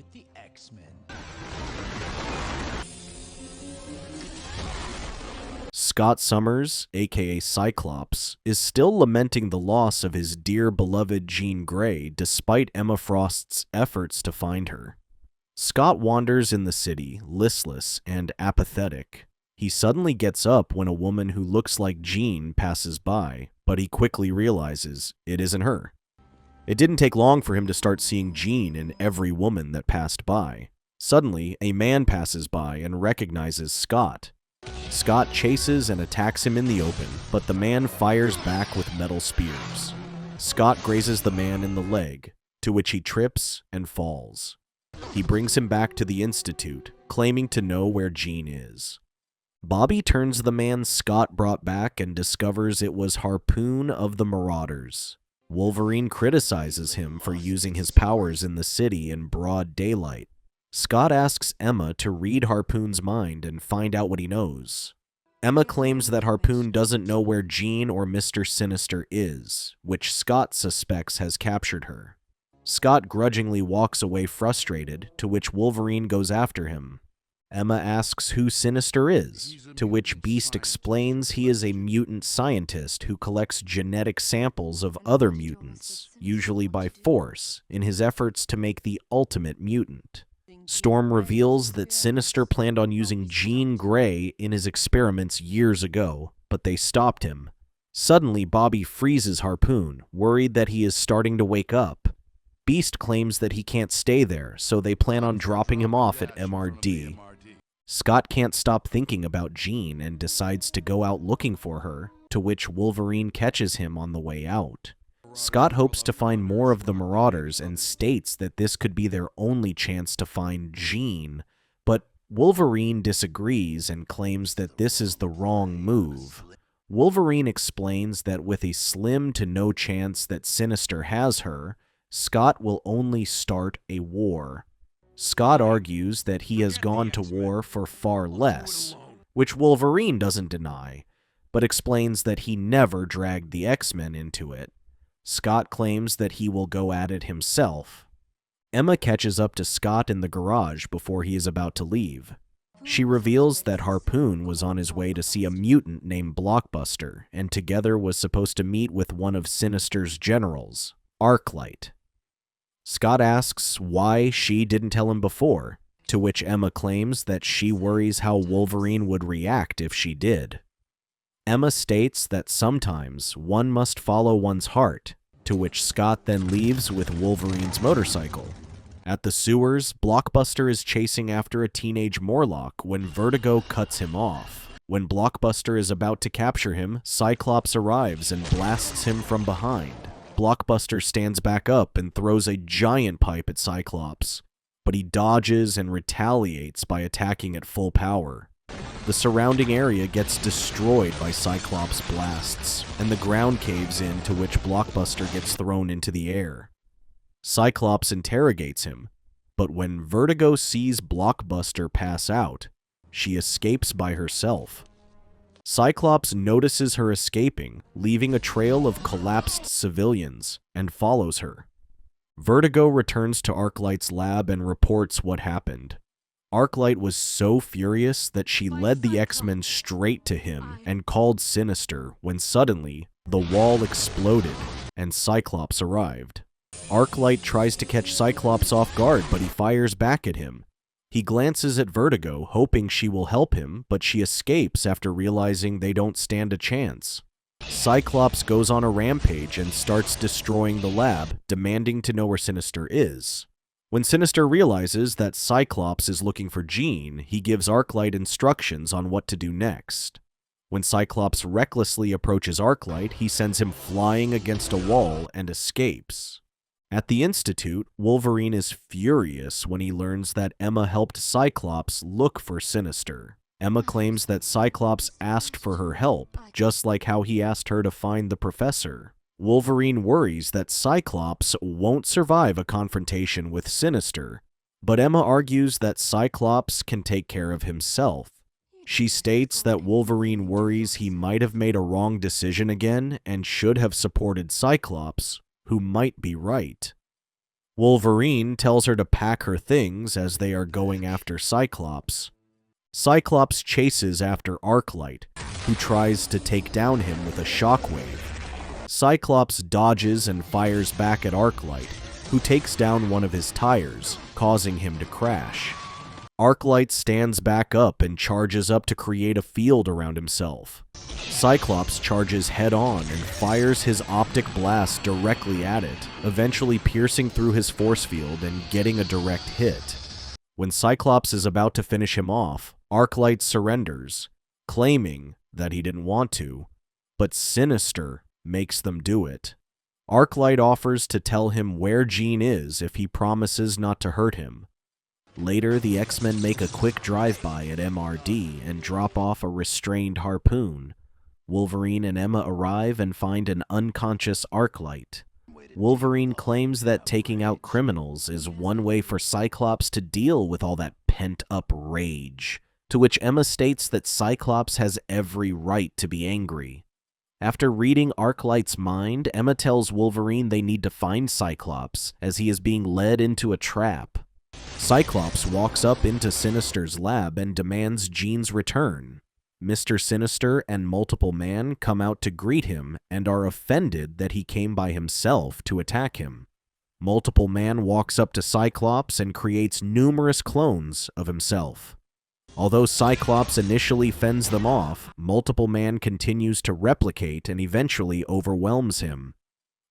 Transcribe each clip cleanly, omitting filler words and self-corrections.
with the X-Men. Scott Summers, aka Cyclops, is still lamenting the loss of his dear beloved Jean Grey despite Emma Frost's efforts to find her. Scott wanders in the city, listless and apathetic. He suddenly gets up when a woman who looks like Jean passes by, but he quickly realizes it isn't her. It didn't take long for him to start seeing Jean in every woman that passed by. Suddenly, a man passes by and recognizes Scott. Scott chases and attacks him in the open, but the man fires back with metal spears. Scott grazes the man in the leg, to which he trips and falls. He brings him back to the Institute, claiming to know where Jean is. Bobby turns the man Scott brought back and discovers it was Harpoon of the Marauders. Wolverine criticizes him for using his powers in the city in broad daylight. Scott asks Emma to read Harpoon's mind and find out what he knows. Emma claims that Harpoon doesn't know where Jean or Mr. Sinister is, which Scott suspects has captured her. Scott grudgingly walks away frustrated, to which Wolverine goes after him. Emma asks who Sinister is, to which Beast explains he is a mutant scientist who collects genetic samples of other mutants, usually by force, in his efforts to make the ultimate mutant. Storm reveals that Sinister planned on using Jean Grey in his experiments years ago, but they stopped him. Suddenly, Bobby freezes Harpoon, worried that he is starting to wake up. Beast claims that he can't stay there, so they plan on dropping him off at MRD. Scott can't stop thinking about Jean and decides to go out looking for her, to which Wolverine catches him on the way out. Scott hopes to find more of the Marauders and states that this could be their only chance to find Jean, but Wolverine disagrees and claims that this is the wrong move. Wolverine explains that with a slim to no chance that Sinister has her, Scott will only start a war. Scott argues that he has gone to war for far less, which Wolverine doesn't deny, but explains that he never dragged the X-Men into it. Scott claims that he will go at it himself. Emma catches up to Scott in the garage before he is about to leave. She reveals that Harpoon was on his way to see a mutant named Blockbuster, and together was supposed to meet with one of Sinister's generals, Arclight. Scott asks why she didn't tell him before, to which Emma claims that she worries how Wolverine would react if she did. Emma states that sometimes one must follow one's heart, to which Scott then leaves with Wolverine's motorcycle. At the sewers, Blockbuster is chasing after a teenage Morlock when Vertigo cuts him off. When Blockbuster is about to capture him, Cyclops arrives and blasts him from behind. Blockbuster stands back up and throws a giant pipe at Cyclops, but he dodges and retaliates by attacking at full power. The surrounding area gets destroyed by Cyclops' blasts, and the ground caves in, to which Blockbuster gets thrown into the air. Cyclops interrogates him, but when Vertigo sees Blockbuster pass out, she escapes by herself. Cyclops notices her escaping, leaving a trail of collapsed civilians, and follows her. Vertigo returns to Arclight's lab and reports what happened. Arclight was so furious that she led the X-Men straight to him and called Sinister when suddenly, the wall exploded and Cyclops arrived. Arclight tries to catch Cyclops off guard, but he fires back at him. He glances at Vertigo, hoping she will help him, but she escapes after realizing they don't stand a chance. Cyclops goes on a rampage and starts destroying the lab, demanding to know where Sinister is. When Sinister realizes that Cyclops is looking for Jean, he gives Arclight instructions on what to do next. When Cyclops recklessly approaches Arclight, he sends him flying against a wall and escapes. At the Institute, Wolverine is furious when he learns that Emma helped Cyclops look for Sinister. Emma claims that Cyclops asked for her help, just like how he asked her to find the professor. Wolverine worries that Cyclops won't survive a confrontation with Sinister, but Emma argues that Cyclops can take care of himself. She states that Wolverine worries he might have made a wrong decision again and should have supported Cyclops, who might be right. Wolverine tells her to pack her things as they are going after Cyclops. Cyclops chases after Arclight, who tries to take down him with a shockwave. Cyclops dodges and fires back at Arclight, who takes down one of his tires, causing him to crash. Arclight stands back up and charges up to create a field around himself. Cyclops charges head-on and fires his optic blast directly at it, eventually piercing through his force field and getting a direct hit. When Cyclops is about to finish him off, Arclight surrenders, claiming that he didn't want to, but Sinister makes them do it. Arclight offers to tell him where Jean is if he promises not to hurt him. Later, the X-Men make a quick drive-by at MRD and drop off a restrained Harpoon. Wolverine and Emma arrive and find an unconscious Arclight. Wolverine claims that taking out criminals is one way for Cyclops to deal with all that pent-up rage, to which Emma states that Cyclops has every right to be angry. After reading Arclight's mind, Emma tells Wolverine they need to find Cyclops, as he is being led into a trap. Cyclops walks up into Sinister's lab and demands Jean's return. Mr. Sinister and Multiple Man come out to greet him and are offended that he came by himself to attack him. Multiple Man walks up to Cyclops and creates numerous clones of himself. Although Cyclops initially fends them off, Multiple Man continues to replicate and eventually overwhelms him.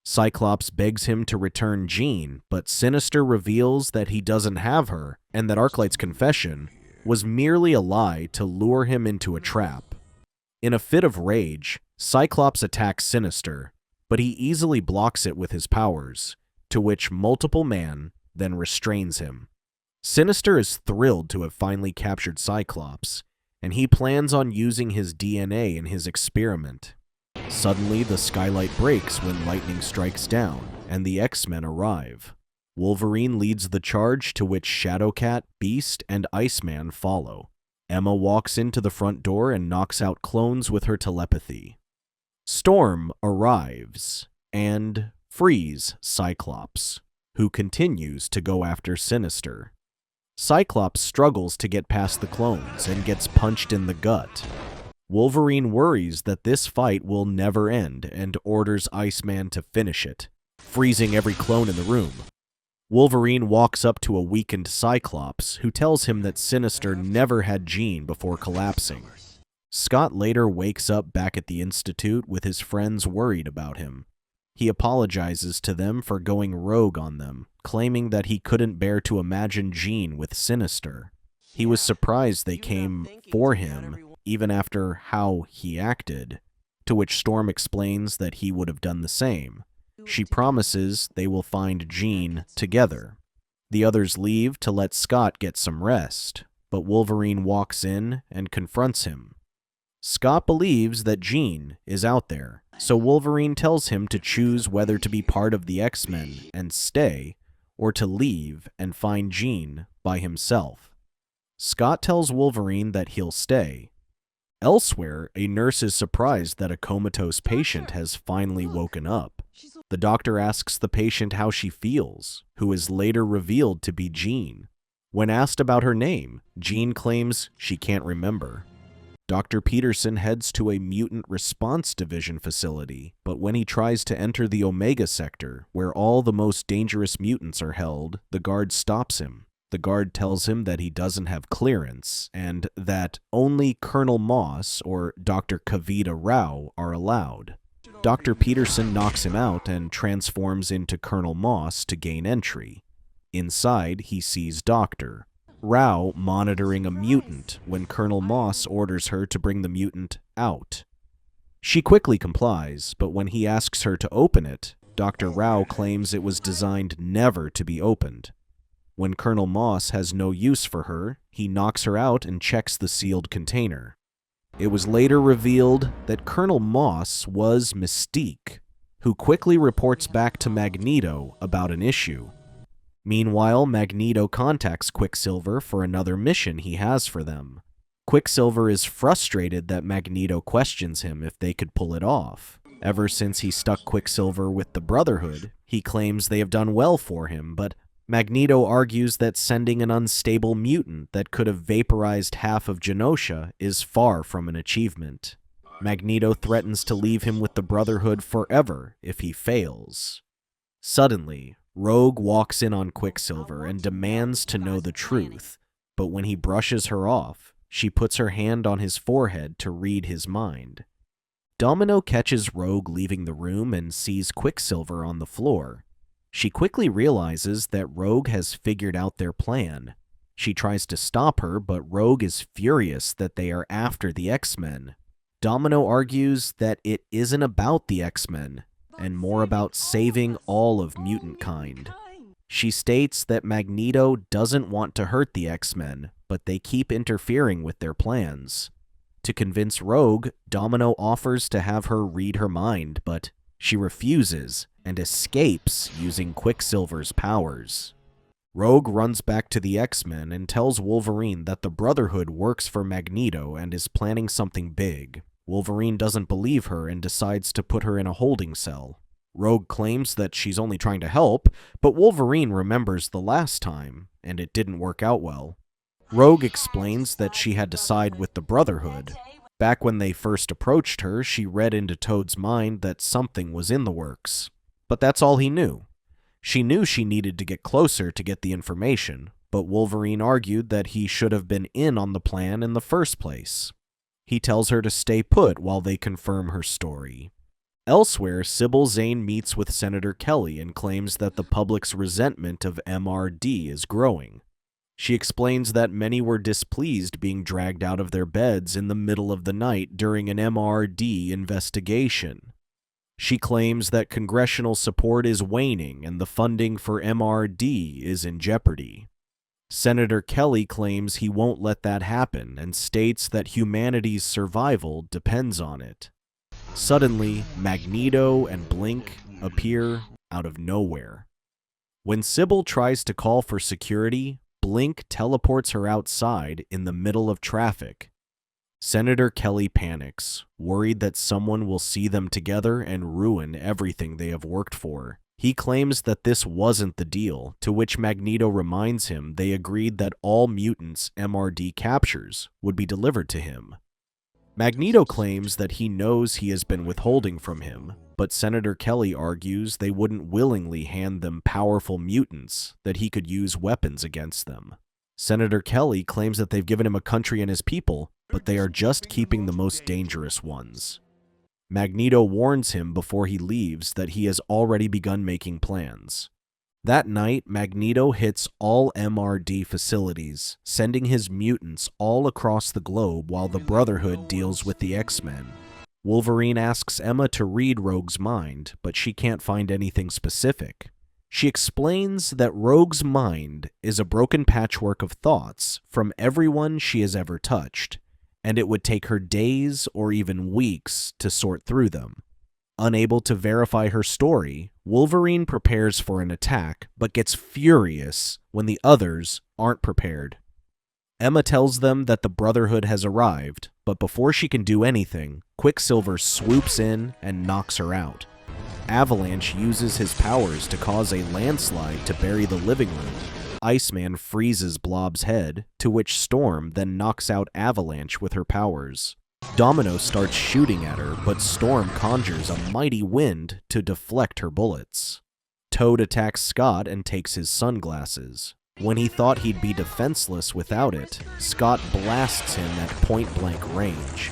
Cyclops begs him to return Jean, but Sinister reveals that he doesn't have her, and that Arclight's confession was merely a lie to lure him into a trap. In a fit of rage, Cyclops attacks Sinister, but he easily blocks it with his powers, to which Multiple Man then restrains him. Sinister is thrilled to have finally captured Cyclops, and he plans on using his DNA in his experiment. Suddenly, the skylight breaks when lightning strikes down, and the X-Men arrive. Wolverine leads the charge, to which Shadowcat, Beast, and Iceman follow. Emma walks into the front door and knocks out clones with her telepathy. Storm arrives and frees Cyclops, who continues to go after Sinister. Cyclops struggles to get past the clones and gets punched in the gut. Wolverine worries that this fight will never end and orders Iceman to finish it, freezing every clone in the room. Wolverine walks up to a weakened Cyclops, who tells him that Sinister never had Jean before collapsing. Scott later wakes up back at the Institute with his friends worried about him. He apologizes to them for going rogue on them, claiming that he couldn't bear to imagine Jean with Sinister. He was surprised they came for him, even after how he acted, to which Storm explains that he would have done the same. She promises they will find Jean together. The others leave to let Scott get some rest, but Wolverine walks in and confronts him. Scott believes that Jean is out there, so Wolverine tells him to choose whether to be part of the X-Men and stay, or to leave and find Jean by himself. Scott tells Wolverine that he'll stay. Elsewhere, a nurse is surprised that a comatose patient has finally woken up. The doctor asks the patient how she feels, who is later revealed to be Jean. When asked about her name, Jean claims she can't remember. Dr. Peterson heads to a Mutant Response Division facility, but when he tries to enter the Omega Sector, where all the most dangerous mutants are held, the guard stops him. The guard tells him that he doesn't have clearance, and that only Colonel Moss or Dr. Kavita Rao are allowed. Dr. Peterson knocks him out and transforms into Colonel Moss to gain entry. Inside, he sees Dr. Rao monitoring a mutant when Colonel Moss orders her to bring the mutant out. She quickly complies, but when he asks her to open it, Dr. Rao claims it was designed never to be opened. When Colonel Moss has no use for her, he knocks her out and checks the sealed container. It was later revealed that Colonel Moss was Mystique, who quickly reports back to Magneto about an issue. Meanwhile, Magneto contacts Quicksilver for another mission he has for them. Quicksilver is frustrated that Magneto questions him if they could pull it off. Ever since he stuck Quicksilver with the Brotherhood, he claims they have done well for him, but Magneto argues that sending an unstable mutant that could have vaporized half of Genosha is far from an achievement. Magneto threatens to leave him with the Brotherhood forever if he fails. Suddenly, Rogue walks in on Quicksilver and demands to know the truth, but when he brushes her off, she puts her hand on his forehead to read his mind. Domino catches Rogue leaving the room and sees Quicksilver on the floor. She quickly realizes that Rogue has figured out their plan. She tries to stop her, but Rogue is furious that they are after the X-Men. Domino argues that it isn't about the X-Men, and more about saving all of mutant kind. She states that Magneto doesn't want to hurt the X-Men, but they keep interfering with their plans. To convince Rogue, Domino offers to have her read her mind, but she refuses and escapes using Quicksilver's powers. Rogue runs back to the X-Men and tells Wolverine that the Brotherhood works for Magneto and is planning something big. Wolverine doesn't believe her and decides to put her in a holding cell. Rogue claims that she's only trying to help, but Wolverine remembers the last time, and it didn't work out well. Rogue explains that she had to side with the Brotherhood. Back when they first approached her, she read into Toad's mind that something was in the works. But that's all he knew. She knew she needed to get closer to get the information, but Wolverine argued that he should have been in on the plan in the first place. He tells her to stay put while they confirm her story. Elsewhere, Sybil Zane meets with Senator Kelly and claims that the public's resentment of MRD is growing. She explains that many were displeased being dragged out of their beds in the middle of the night during an MRD investigation. She claims that congressional support is waning and the funding for MRD is in jeopardy. Senator Kelly claims he won't let that happen and states that humanity's survival depends on it. Suddenly, Magneto and Blink appear out of nowhere. When Sybil tries to call for security, Blink teleports her outside in the middle of traffic. Senator Kelly panics, worried that someone will see them together and ruin everything they have worked for. He claims that this wasn't the deal, to which Magneto reminds him they agreed that all mutants MRD captures would be delivered to him. Magneto claims that he knows he has been withholding from him, but Senator Kelly argues they wouldn't willingly hand them powerful mutants, that he could use weapons against them. Senator Kelly claims that they've given him a country and his people, but they are just keeping the most dangerous ones. Magneto warns him before he leaves that he has already begun making plans. That night, Magneto hits all MRD facilities, sending his mutants all across the globe while the Brotherhood deals with the X-Men. Wolverine asks Emma to read Rogue's mind, but she can't find anything specific. She explains that Rogue's mind is a broken patchwork of thoughts from everyone she has ever touched, and it would take her days or even weeks to sort through them. Unable to verify her story, Wolverine prepares for an attack, but gets furious when the others aren't prepared. Emma tells them that the Brotherhood has arrived, but before she can do anything, Quicksilver swoops in and knocks her out. Avalanche uses his powers to cause a landslide to bury the living room. Iceman freezes Blob's head, to which Storm then knocks out Avalanche with her powers. Domino starts shooting at her, but Storm conjures a mighty wind to deflect her bullets. Toad attacks Scott and takes his sunglasses. When he thought he'd be defenseless without it, Scott blasts him at point-blank range.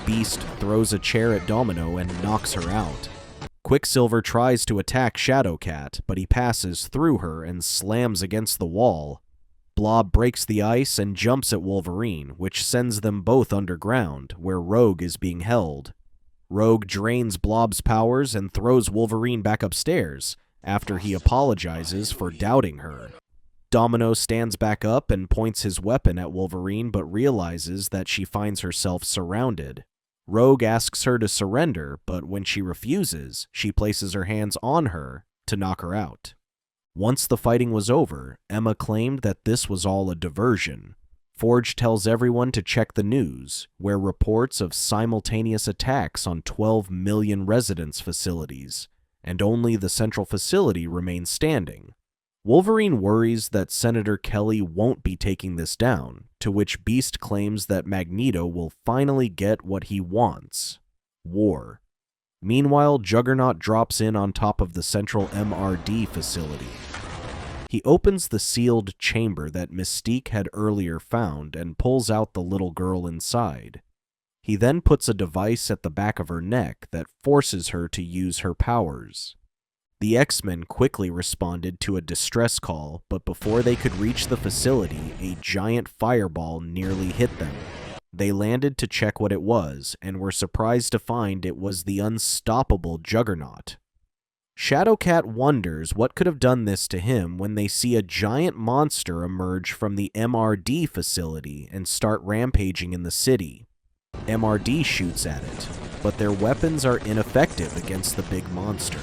Beast throws a chair at Domino and knocks her out. Quicksilver tries to attack Shadowcat, but he passes through her and slams against the wall. Blob breaks the ice and jumps at Wolverine, which sends them both underground, where Rogue is being held. Rogue drains Blob's powers and throws Wolverine back upstairs, after he apologizes for doubting her. Domino stands back up and points his weapon at Wolverine, but realizes that she finds herself surrounded. Rogue asks her to surrender, but when she refuses, she places her hands on her to knock her out. Once the fighting was over, Emma claimed that this was all a diversion. Forge tells everyone to check the news, where reports of simultaneous attacks on 12 million residence facilities, and only the central facility remains standing. Wolverine worries that Senator Kelly won't be taking this down, to which Beast claims that Magneto will finally get what he wants: war. Meanwhile, Juggernaut drops in on top of the central MRD facility. He opens the sealed chamber that Mystique had earlier found and pulls out the little girl inside. He then puts a device at the back of her neck that forces her to use her powers. The X-Men quickly responded to a distress call, but before they could reach the facility, a giant fireball nearly hit them. They landed to check what it was, and were surprised to find it was the unstoppable Juggernaut. Shadowcat wonders what could have done this to him when they see a giant monster emerge from the MRD facility and start rampaging in the city. MRD shoots at it, but their weapons are ineffective against the big monster.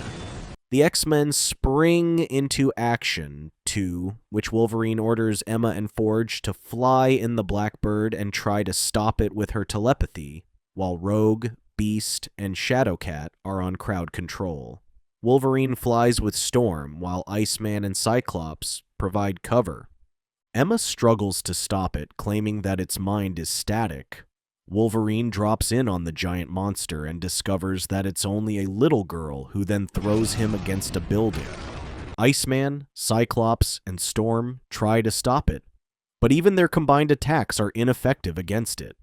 The X-Men spring into action, to which Wolverine orders Emma and Forge to fly in the Blackbird and try to stop it with her telepathy, while Rogue, Beast, and Shadowcat are on crowd control. Wolverine flies with Storm, while Iceman and Cyclops provide cover. Emma struggles to stop it, claiming that its mind is static. Wolverine drops in on the giant monster and discovers that it's only a little girl, who then throws him against a building. Iceman, Cyclops, and Storm try to stop it, but even their combined attacks are ineffective against it.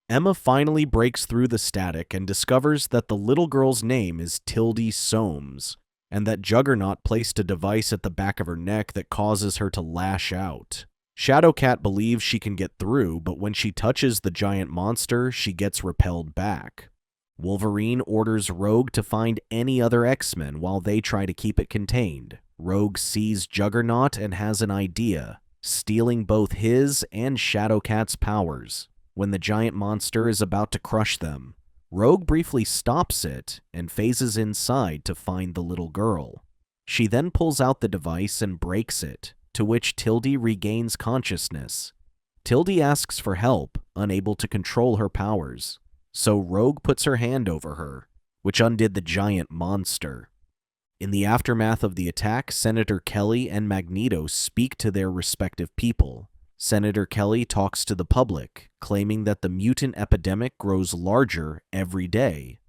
Emma finally breaks through the static and discovers that the little girl's name is Tildy Soames, and that Juggernaut placed a device at the back of her neck that causes her to lash out. Shadowcat believes she can get through, but when she touches the giant monster, she gets repelled back. Wolverine orders Rogue to find any other X-Men while they try to keep it contained. Rogue sees Juggernaut and has an idea, stealing both his and Shadowcat's powers. When the giant monster is about to crush them, Rogue briefly stops it and phases inside to find the little girl. She then pulls out the device and breaks it, to which Tildy regains consciousness. Tildy asks for help, unable to control her powers, so Rogue puts her hand over her, which undid the giant monster. In the aftermath of the attack, Senator Kelly and Magneto speak to their respective people. Senator Kelly talks to the public, claiming that the mutant epidemic grows larger every day.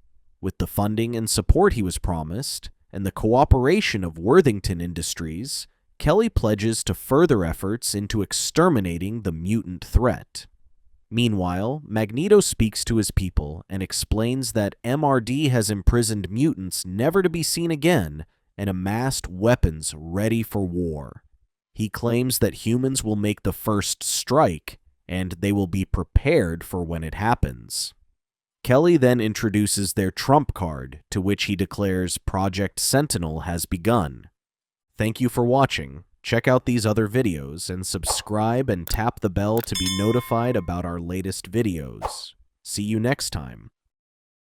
With the funding and support he was promised, and the cooperation of Worthington Industries, Kelly pledges to further efforts into exterminating the mutant threat. Meanwhile, Magneto speaks to his people and explains that MRD has imprisoned mutants never to be seen again and amassed weapons ready for war. He claims that humans will make the first strike, and they will be prepared for when it happens. Kelly then introduces their trump card, to which he declares Project Sentinel has begun. Thank you for watching. Check out these other videos and subscribe and tap the bell to be notified about our latest videos. See you next time.